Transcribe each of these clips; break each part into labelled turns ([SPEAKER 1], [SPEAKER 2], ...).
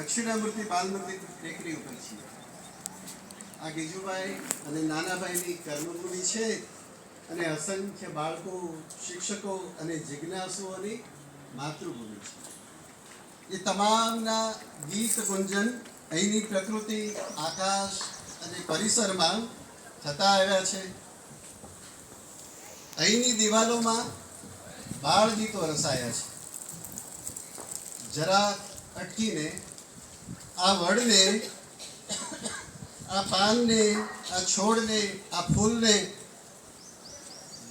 [SPEAKER 1] દક્ષિણામૂર્તિ બાલમંદિર ટેકરી ઉપર છીએ. આ ગીજુભાઈ અને નાનાભાઈની કર્મભૂમિ છે અને અસંખ્ય બાળકો, શિક્ષકો અને જિજ્ઞાસુઓની માતૃભૂમિ છે. એ તમામના ગીત ગુંજન અહીંની પ્રકૃતિ, આકાશ અને પરિસરમાં થતા આવ્યા છે. અહીંની દિવાલોમાં બાળ ગીતો રસાયા છે. જરા અટકીને આ વડને, આ પાનને, આ છોડને, આ ફૂલને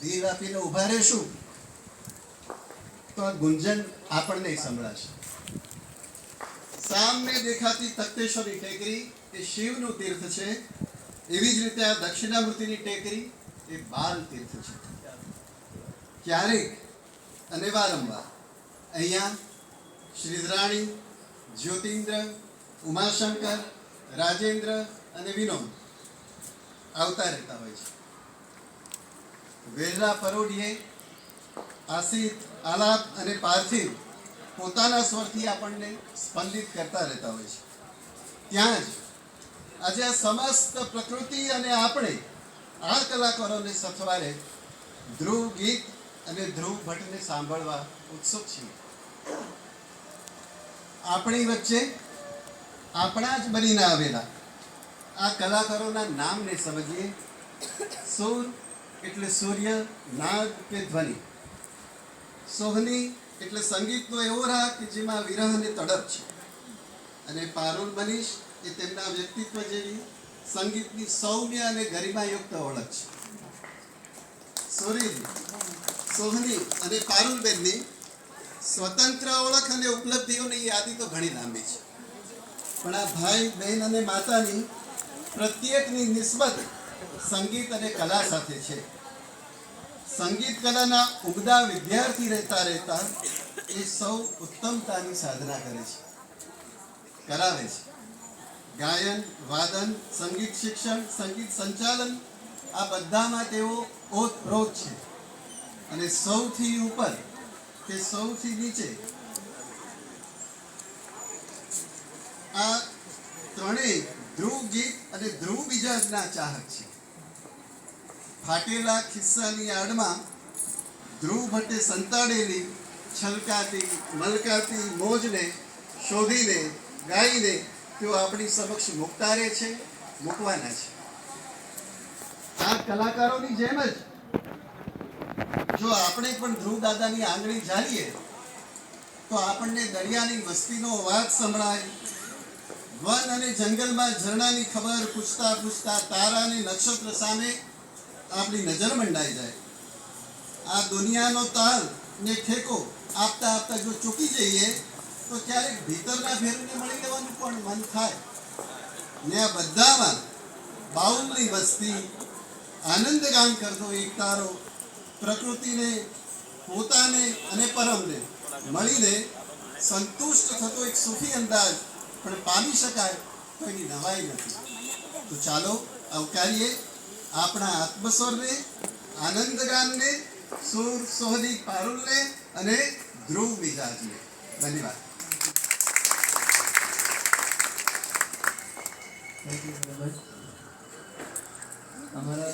[SPEAKER 1] ધીર આપીને ઊભા રહેશું તો આ ગુંજન આપણને સંભળાશે. સામે દેખાતી તખ્તેશ્વરી ટેકરી એ શિવનું તીર્થ છે. એવી જ રીતે આ દક્ષિણામૂર્તિની ટેકરી એ બાલ તીર્થ છે. ક્યારેક અને વારંવાર અહીંયા શ્રીધરાણી, જ્યોતિન્દ્ર, ઉમાશંકર, રાજેન્દ્ર અને વિનોદ આવતા રહેતા હોય છે. વેરલા પરોઢીએ આસિત, આલાપ અને પાર્થિવ પોતાના સ્વરથી આપણને સ્પંદિત કરતા રહેતા હોય છે. ત્યાં જ આજે આ સમસ્ત પ્રકૃતિ અને આપણે આ કલાકારોને સથવારે ધ્રુવ ગીત અને ધ્રુવ ભટ્ટને સાંભળવા ઉત્સુક છીએ. આપણી વચ્ચે આપણા જ બનીને આવેલા આ કલાકારોના નામને સમજીએ. સૂર એટલે સૂર્ય, નાદ કે ધ્વનિ. સોહની એટલે સંગીતનો એવો રાગ કે જેમાં વિરહ અને તડપ છે. અને પારુલ મનીષ એ તેમના વ્યક્તિત્વ જેવી સંગીતની સૌમ્ય અને ગરિમાયુક્ત ઓળખ છે. સોરી, સોહની અને પારુલબેનની સ્વતંત્ર ઓળખ અને ઉપલબ્ધિઓની યાદી તો ઘણી લાંબી છે, પણ આ ભાઈ, બહેન અને માતાની પ્રત્યેકની નિસ્બત સંગીત અને કલા સાથે છે. સંગીત કલાના ઉમદા વિદ્યાર્થી રહેતા એ સૌ ઉત્તમતાની સાધના કરે છે, કરાવે છે. ગાયન, વાદન, સંગીત શિક્ષણ, સંગીત સંચાલન આ બધામાં તેઓ ઓતપ્રોત છે. અને સૌથી ઉપર કે સૌથી નીચે આ ત્રણેય ધ્રુવ ગીત અને ધ્રુવ મિજાજના ચાહક છે. ફાટેલા ખિસ્સાની આડમાં ધ્રુવ ભટ્ટે સંતાડેલી છલકાતી, મલકાતી મોજને શોધીને, ગાઈને તેઓ આપણી સમક્ષ મૂકતા રહે છે, મૂકવાના છે. આ કલાકારોની જેમ જ જો આપણે પણ ધ્રુવ દાદાની આંગળી ઝાલીએ તો આપણને દરિયાની મસ્તીનો અવાજ સંભળાય, વન અને જંગલમાં ઝરણાની ખબર પૂછતા પૂછતા તારા અને નક્ષત્ર સામે આપણી નજર મંડાઈ જાય. આ દુનિયાનો તાલ ને ઠેકો આપતા આપતા જો ચૂકી જઈએ તો ક્યારેક ભીતરના ભેરુને મળી લેવાનું પણ મન થાય. ને આ બધામાં બાઉલની મસ્તી, આનંદ ગાન કરતો એક તારો, પ્રકૃતિને, પોતાને અને પરમને મળીને સંતુષ્ટ થતો એક સુખી અંદાજ પણ પામી શકાય તો એની નવાઈ નથી. તો ચાલો આવકારીએ આપણા આત્મસ્વરને, આનંદ ગાનને, સુર, સોહની, પારુલને અને ધ્રુવ મિજાજને. ધન્યવાદ.
[SPEAKER 2] Thank you very much. અમારા